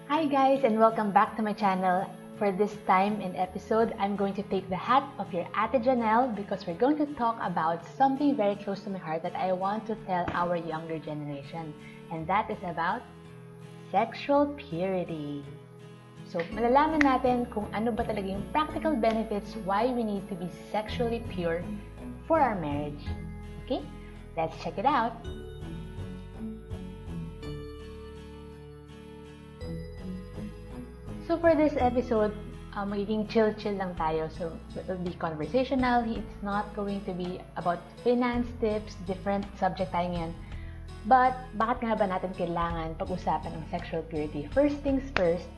Hi guys and welcome back to my channel. For this time and episode, I'm going to take the hat of your Ate Janelle because we're going to talk about something very close to my heart that I want to tell our younger generation. And that is about sexual purity. So, malalaman natin kung ano ba talaga yung practical benefits why we need to be sexually pure for our marriage. Okay? Let's check it out. So for this episode, magiging chill-chill lang tayo. So it will be conversational. It's not going to be about finance tips, different subject tayo ngayon. But bakit nga ba natin kailangan pag-usapan ng sexual purity? First things first,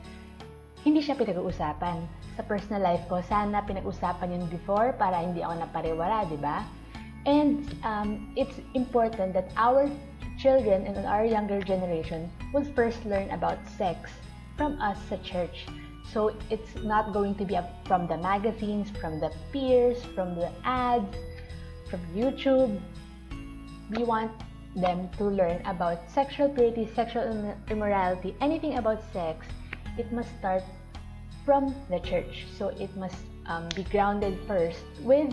hindi siya pinag-uusapan. Sa personal life ko, sana pinag-usapan yun before para hindi ako napariwara, di ba? And it's important that our children and our younger generation will first learn about sex from us sa church. So it's not going to be from the magazines, from the peers, from the ads, from YouTube. We want them to learn about sexual purity, sexual immorality, anything about sex. It must start from the church. So it must be grounded first with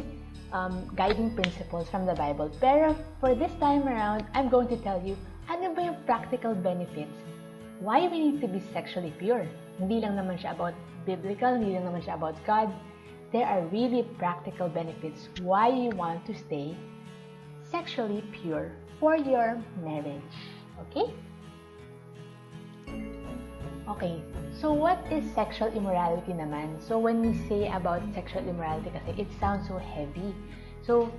guiding principles from the Bible. Pero for this time around, I'm going to tell you ano ba yung practical benefits why we need to be sexually pure. Hindi lang naman siya about biblical, hindi lang naman siya about God. There are really practical benefits why you want to stay sexually pure for your marriage. Okay? Okay, so what is sexual immorality naman? So when we say about sexual immorality kasi it sounds so heavy. So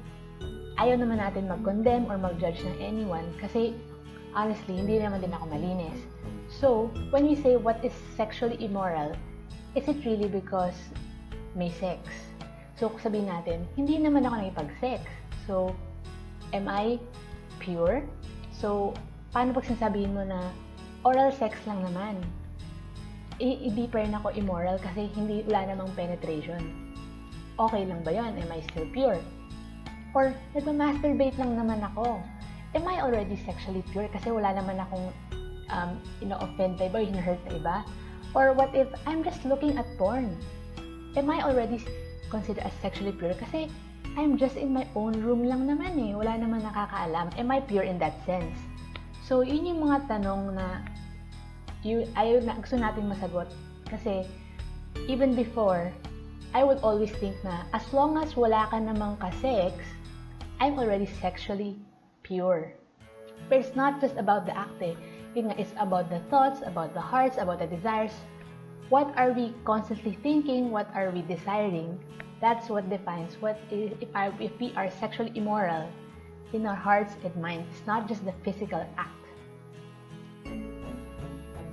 ayaw naman natin mag-condemn or mag-judge ng anyone kasi honestly, hindi naman din ako malinis. So, when we say what is sexually immoral, is it really because may sex? So, sabihin natin, hindi naman ako nakipag-sex. So, am I pure? So, paano pag sinasabihin mo na oral sex lang naman? Hindi pa rin ako immoral kasi wala namang penetration. Okay lang ba yun? Am I still pure? Or, nagma-masturbate lang naman ako. Am I already sexually pure kasi wala naman akong ino-offend na iba, hina-hurt na iba? Or what if I'm just looking at porn? Am I already considered as sexually pure? Kasi I'm just in my own room lang naman eh. Wala naman nakakaalam. Am I pure in that sense? So, yun yung mga tanong na gusto natin masagot. Kasi even before, I would always think na as long as wala ka namang ka-sex, I'm already sexually pure. But it's not just about the act eh. It's about the thoughts, about the hearts, about the desires. What are we constantly thinking? What are we desiring? That's what defines if we are sexually immoral in our hearts and minds. It's not just the physical act.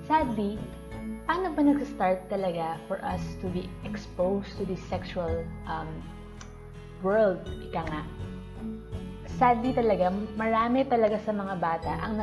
Sadly, paano ba nag-start talaga for us to be exposed to the sexual world? Ika nga. Sadly talaga, marami talaga sa mga bata ang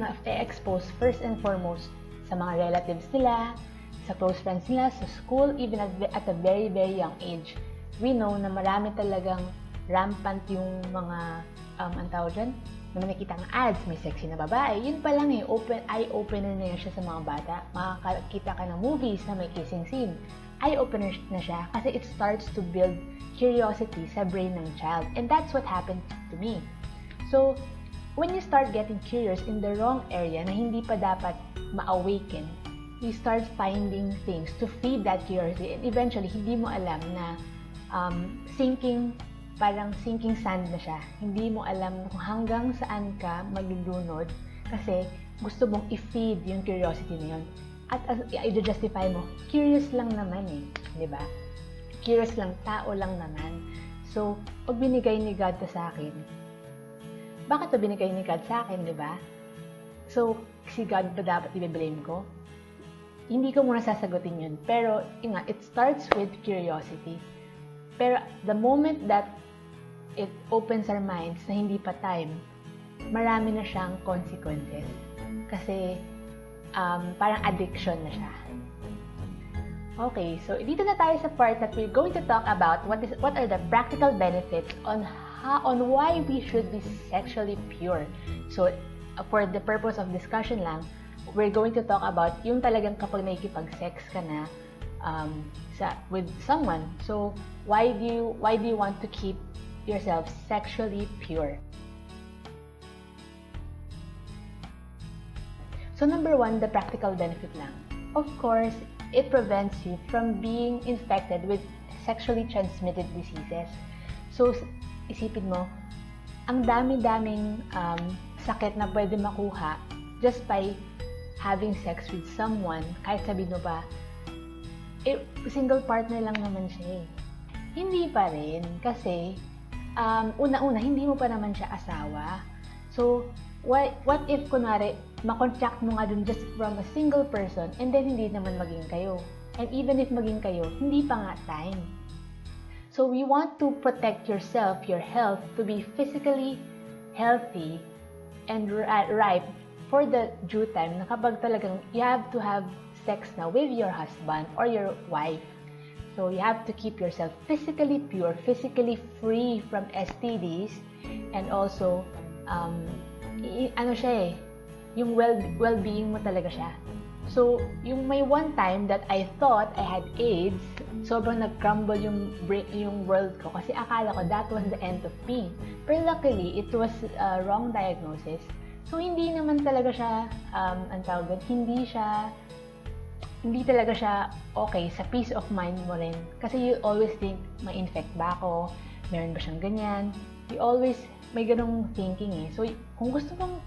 na-expose first and foremost sa mga relatives nila, sa close friends nila, sa school, even at a very, very young age. We know na marami talagang rampant yung mga, ang tawag dyan, na nakikita ng ads, may sexy na babae. Yun pa lang eh, eye-opener na yun siya sa mga bata. Makakita ka ng movies na may kissing scene. Eye-opener na siya kasi it starts to build curiosity sa brain ng child. And that's what happened to me. So, when you start getting curious in the wrong area na hindi pa dapat ma-awaken, you start finding things to feed that curiosity and eventually hindi mo alam na sinking sand na siya. Hindi mo alam kung hanggang saan ka maglulunod kasi gusto mong i-feed yung curiosity na yun. At i-justify mo, curious lang naman eh. Di ba? Curious lang, tao lang naman. So, pag binigay ni God to sa akin, bakit to binigay ni God sa akin, di ba? So, si God ba dapat i-blame ko? Hindi ko muna sasagutin yun. Pero, it starts with curiosity. Pero, the moment that it opens our minds na hindi pa time, marami na siyang consequences. Kasi, parang addiction na siya. Okay, so dito na tayo sa part that we're going to talk about what are the practical benefits on why we should be sexually pure. So, for the purpose of discussion lang, we're going to talk about yung talagang kapag nakikipag-sex ka na with someone. So, why do you want to keep yourself sexually pure? So, number 1, the practical benefit lang. Of course, it prevents you from being infected with sexually transmitted diseases. So, isipin mo, ang dami-daming sakit na pwede makuha just by having sex with someone, kahit sabihin mo pa, single partner lang naman siya eh. Hindi pa rin, kasi una-una, hindi mo pa naman siya asawa. So, what if, kunwari, makontract mo nga dun just from a single person and then hindi naman maging kayo. And even if maging kayo, hindi pa nga time. So, we want to protect yourself, your health, to be physically healthy and ripe for the due time na kapag talagang you have to have sex na with your husband or your wife. So, you have to keep yourself physically pure, physically free from STDs, and also, yung well-being mo talaga siya. So, yung may one time that I thought I had AIDS, sobrang nag-crumble yung world ko kasi akala ko that was the end of me. Pero luckily, it was a wrong diagnosis. So, hindi naman talaga siya, hindi talaga siya okay sa peace of mind mo rin. Kasi you always think, ma-infect ba ako? Meron ba siyang ganyan? You always, may ganong thinking eh. So, kung gusto mong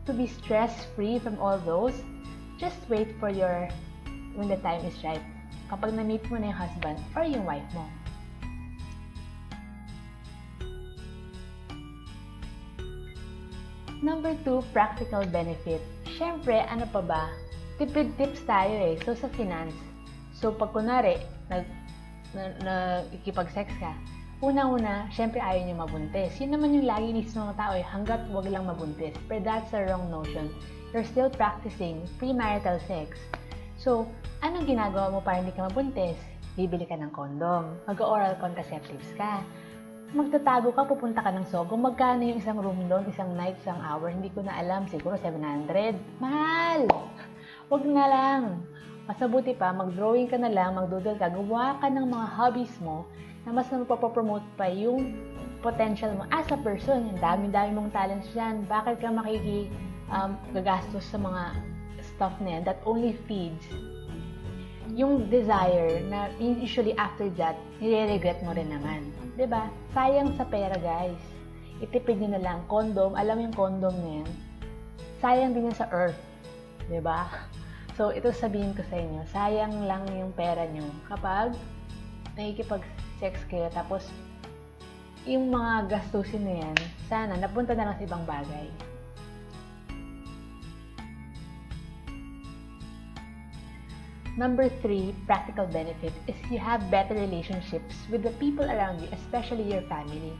to be stress-free from all those, just wait for when the time is right. Kapag na-meet mo na yung husband or yung wife mo. Number 2, practical benefit. Siyempre, ano pa ba? Tipid tips tayo eh. So, sa finance. So, pag kunwari, nagkikipag-sex ka, una-una, syempre ayaw niyo mabuntis. Yun naman yung lagi inisip ng mga tao eh, hanggat wag lang mabuntis. But that's a wrong notion. You're still practicing premarital sex. So, anong ginagawa mo para hindi ka mabuntis? Bibili ka ng condom. Mag-oral contraceptives ka. Magtatago ka, pupunta ka ng Sogo. Magkano yung isang room doon, isang night, isang hour? Hindi ko na alam. Siguro 700. Mahal! Wag na lang. Masabuti pa, mag-drawing ka na lang, mag-doodle ka, gawa ka ng mga hobbies mo na mas mapapromote pa yung potential mo as a person. Ang dami-dami mong talents dyan. Bakit ka gagastos sa mga stuff na yan that only feeds yung desire na usually after that, nire-regret mo rin naman. Diba? Sayang sa pera, guys. Itipid nyo na lang. Condom, alam yung condom na yan. Sayang din yan sa earth. Diba? So, ito sabihin ko sa inyo, sayang lang yung pera nyo kapag nakikipag-sex kayo, tapos yung mga gastusin na yan, sana napunta na lang sa ibang bagay. Number 3, practical benefit is you have better relationships with the people around you, especially your family.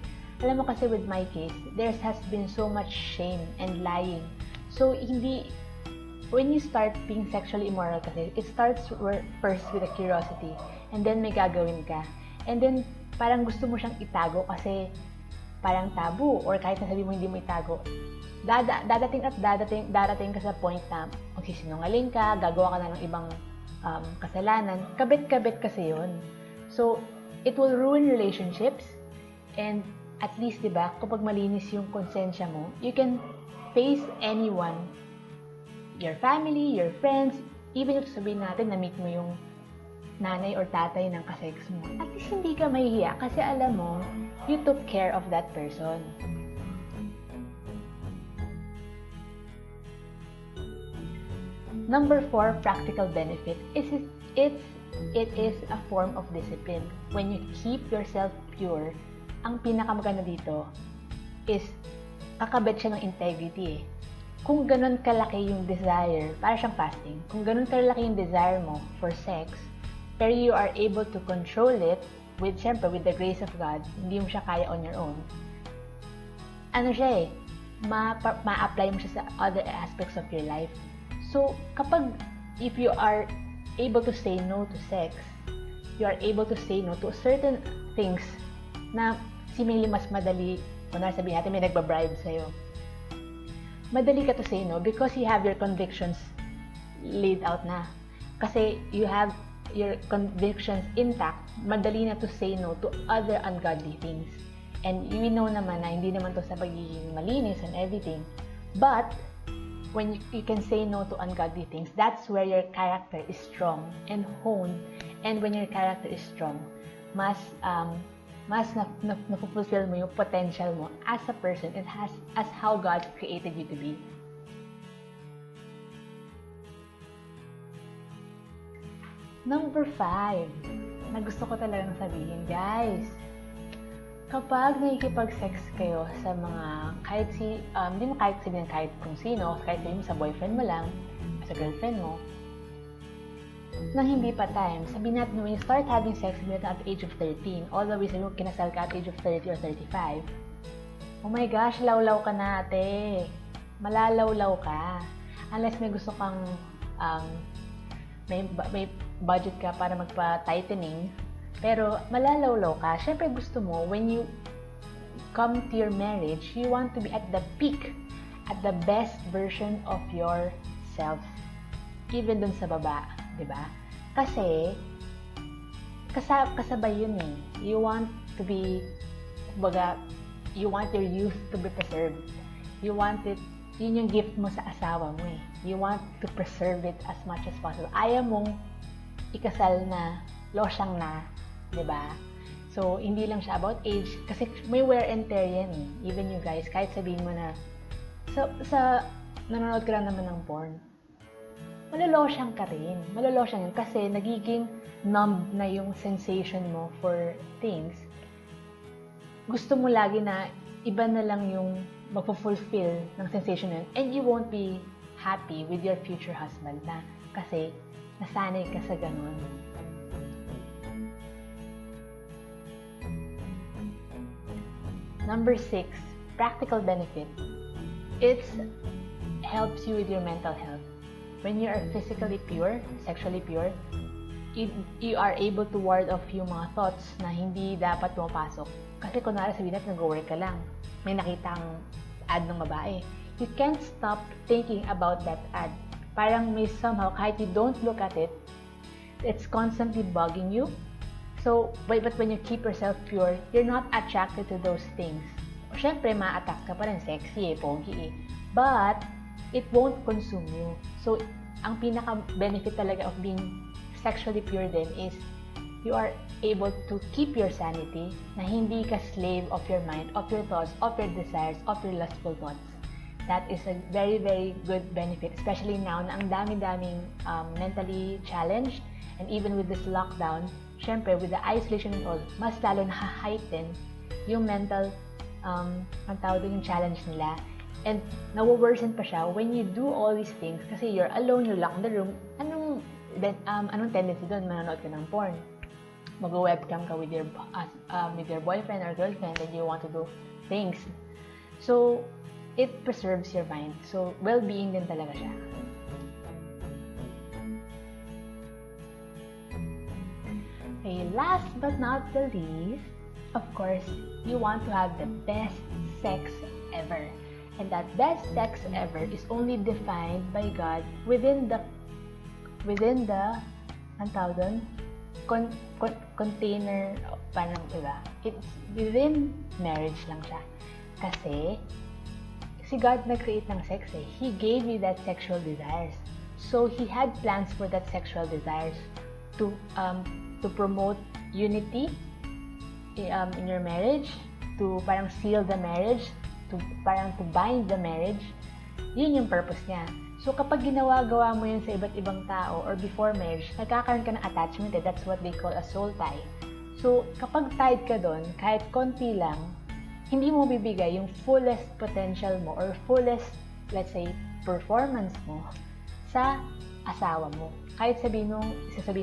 Alam mo kasi with my case, there has been so much shame and lying. So, when you start being sexually immoral kasi, it starts first with a curiosity, and then may gagawin ka. And then, parang gusto mo siyang itago kasi parang tabu, or kahit nasabi mo hindi mo itago, darating ka sa point na magsisinungaling ka, gagawa ka na ng ibang kasalanan. Kabit-kabit kasi yun. So, it will ruin relationships, and at least, diba, kapag malinis yung konsensya mo, you can face anyone, your family, your friends, even if sabihin natin na meet mo yung nanay or tatay ng kasex mo, at least hindi ka mahihiya kasi alam mo, you took care of that person. Number 4, practical benefit is it is a form of discipline. When you keep yourself pure, ang pinakamaganda dito is kakabit siya ng integrity eh. Kung ganun kalaki yung desire, para siyang fasting, kung ganun kalaki yung desire mo for sex, pero you are able to control it with the grace of God, hindi mo siya kaya on your own, ano siya eh, ma-apply mo siya sa other aspects of your life. So, if you are able to say no to sex, you are able to say no to certain things na seemingly mas madali, kung sabihin natin may nagbabribe sa'yo. Madali ka to say no because you have your convictions laid out na. Kasi you have your convictions intact, madali na to say no to other ungodly things. And we know naman na hindi naman to sa pagiging malinis and everything. But, when you can say no to ungodly things, that's where your character is strong and honed. And when your character is strong, mas na-fulfill mo yung potential mo as a person and as how God created you to be. Number 5, na gusto ko talagang sabihin, guys, kapag nakikipag-sex kayo sa mga hindi mo kahit sabihin kahit kung sino, kahit sabihin mo sa boyfriend mo lang, sa girlfriend mo, nang hindi pa time, sabihin natin when you start having sex at the age of 13, all the way sabihin mo kinasal ka at the age of 30 or 35, oh my gosh, lawlaw ka na ate. Malalawlaw ka. Unless may gusto kang, may budget ka para magpa-tightening, pero malalawlaw ka. Siyempre gusto mo, when you come to your marriage, you want to be at the peak, at the best version of yourself. Even dun sa baba, di ba? Kasi, kasabay yun eh. You want to be, you want your youth to be preserved. You want it, yun yung gift mo sa asawa mo eh. You want to preserve it as much as possible. Ayaw mong ikasal na, losyang na, diba? So, hindi lang siya about age, kasi may wear and tear yan eh. Even you guys, kahit sabihin mo na, sa nanonood ka lang naman ng porn, malolosyang ka rin. Malolosyang yan kasi nagiging numb na yung sensation mo for things. Gusto mo lagi na iba na lang yung magpo-fulfill ng sensation yun, and you won't be happy with your future husband na kasi nasanay ka sa ganun. Number 6, practical benefit. It helps you with your mental health. When you are physically pure, sexually pure, you are able to ward off yung mga thoughts na hindi dapat pumapasok. Kasi kunwari sabihin natin, nag-work ka lang, may nakitang ad ng babae. You can't stop thinking about that ad. Parang may somehow, kahit you don't look at it, it's constantly bugging you. So, but when you keep yourself pure, you're not attracted to those things. Siyempre, ma-attract ka pa rin, sexy pogi But, it won't consume you. So, ang pinaka-benefit talaga of being sexually pure din is you are able to keep your sanity, na hindi ka slave of your mind, of your thoughts, of your desires, of your lustful thoughts. That is a very, very good benefit, especially now na ang dami-daming mentally challenged, and even with this lockdown, syempre, with the isolation and all, mas lalo na-heighten yung mental, ang tawag yung challenge nila. And nawo-worsen pa siya when you do all these things kasi you're alone, you're locked in the room. Anong tendency doon? Manonood ka ng porn. Mag-webcam ka with your boyfriend or girlfriend and you want to do things. So, it preserves your mind. So, well-being din talaga siya. Okay, last but not the least, of course, you want to have the best sex ever. And that best sex ever is only defined by God within the ang tawag doon? Container, parang diba? It's within marriage lang siya. Kasi, si God nag-create ng sex eh. He gave you that sexual desires. So, He had plans for that sexual desires to promote unity in your marriage, to parang seal the marriage, to bind the marriage. Yun yung purpose niya. So, kapag ginawa-gawa mo yun sa iba't ibang tao or before marriage, nagkakaroon ka ng attachment eh. That's what they call a soul tie. So, kapag tied ka doon, kahit konti lang, hindi mo bibigay yung fullest potential mo or fullest, let's say, performance mo sa asawa mo. Kahit sasabihin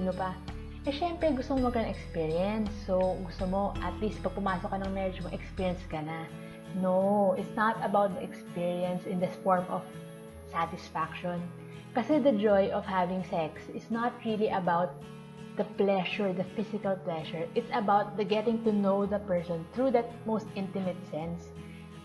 mo pa, syempre gusto mo magkaroon ng experience. So, gusto mo, at least pag pumasok ka ng marriage mo, experience ka na. No, it's not about the experience in this form of satisfaction. Kasi the joy of having sex is not really about the pleasure, the physical pleasure. It's about the getting to know the person through that most intimate sense.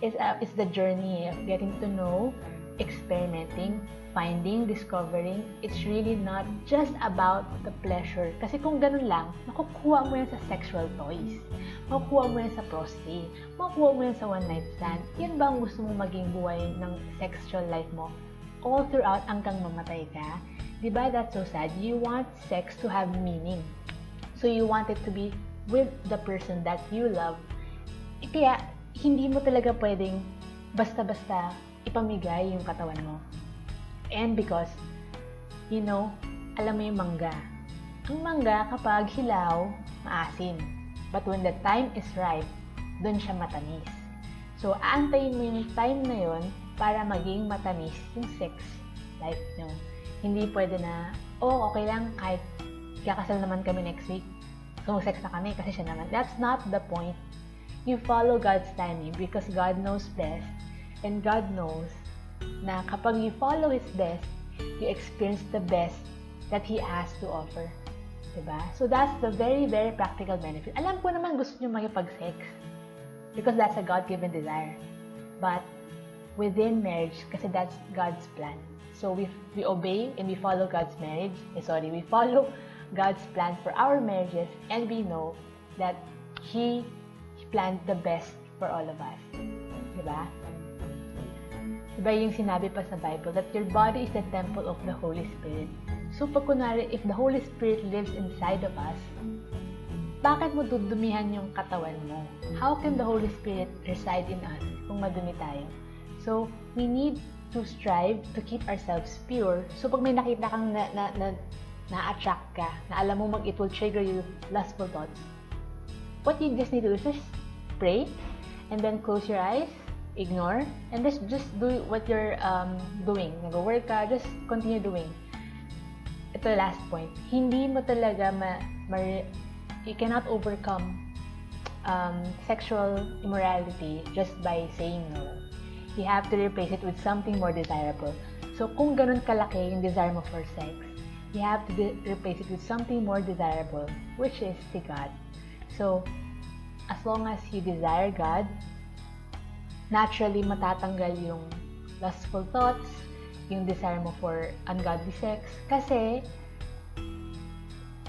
It's the journey of getting to know, experimenting, finding, discovering, it's really not just about the pleasure. Kasi kung ganun lang, makukuha mo yan sa sexual toys. Makukuha mo yan sa prostate. Makukuha mo yan sa one night stand. Yan ba ang gusto mo maging buhay ng sexual life mo? All throughout hanggang mamatay ka? Diba that's so sad? You want sex to have meaning. So you want it to be with the person that you love. Kaya hindi mo talaga pwedeng basta-basta ipamigay yung katawan mo. And because, alam mo yung mangga. Ang mangga kapag hilaw, maasin. But when the time is right, doon siya matamis. So, aantayin mo yung time na yon para maging matamis yung sex life nyo. Hindi pwede na, okay lang kahit kakasal naman kami next week. So, sex na kami kasi siya naman. That's not the point. You follow God's timing because God knows best. And God knows na kapag you follow His best, you experience the best that He has to offer. Diba? So that's the very, very practical benefit. Alam ko naman gusto nyo makipag-sex because that's a God-given desire. But within marriage, kasi that's God's plan. So we obey and we follow God's we follow God's plan for our marriages, and we know that He planned the best for all of us. Diba? Diba yung sinabi pa sa Bible that your body is the temple of the Holy Spirit. So pag kunwari, if the Holy Spirit lives inside of us, bakit mo dudumihan yung katawan mo? How can the Holy Spirit reside in us kung madumi tayo? So we need to strive to keep ourselves pure. So pag may nakita kang na-attract ka, na alam mo it will trigger you lustful thoughts, what you just need to do is just pray and then close your eyes, ignore, and just do what you're doing. Nag-work ka, just continue doing. Ito last point. Hindi mo talaga you cannot overcome sexual immorality just by saying no. You have to replace it with something more desirable. So kung ganun kalaki yung desire mo for sex, you have to replace it with something more desirable, which is si God. So as long as you desire God, naturally matatanggal yung lustful thoughts, yung desire mo for ungodly sex, kasi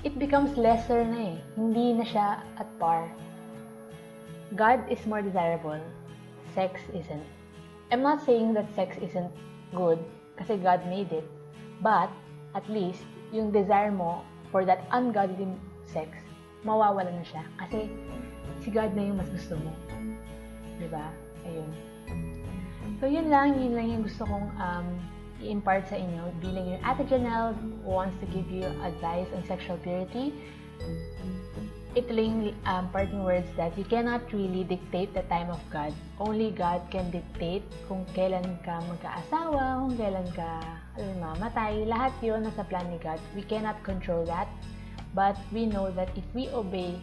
it becomes lesser na eh. Hindi na siya at par. God is more desirable. Sex isn't. I'm not saying that sex isn't good kasi God made it, but at least yung desire mo for that ungodly sex, mawawala na siya kasi si God na yung mas gusto mo. Diba? Ayun. So, yun lang yung gusto kong i-impart sa inyo bilang yung Ate Janelle who wants to give you advice on sexual purity. Ito lang yung parting words that you cannot really dictate the time of God. Only God can dictate kung kailan ka magkaasawa, kung kailan ka mamatay. Lahat yun nasa plan ni God. We cannot control that. But we know that if we obey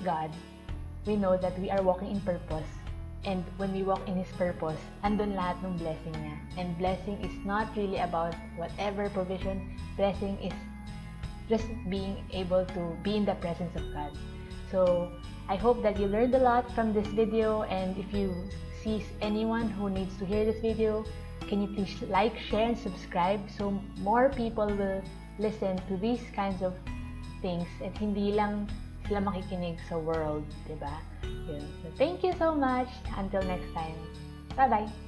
God, we know that we are walking in purpose. And when we walk in His purpose, andun lahat ng blessing niya. And blessing is not really about whatever provision. Blessing is just being able to be in the presence of God. So, I hope that you learned a lot from this video. And if you see anyone who needs to hear this video, can you please like, share, and subscribe so more people will listen to these kinds of things and hindi lang sila makikinig sa world, diba? Yun. So, thank you so much. Until next time. Bye-bye!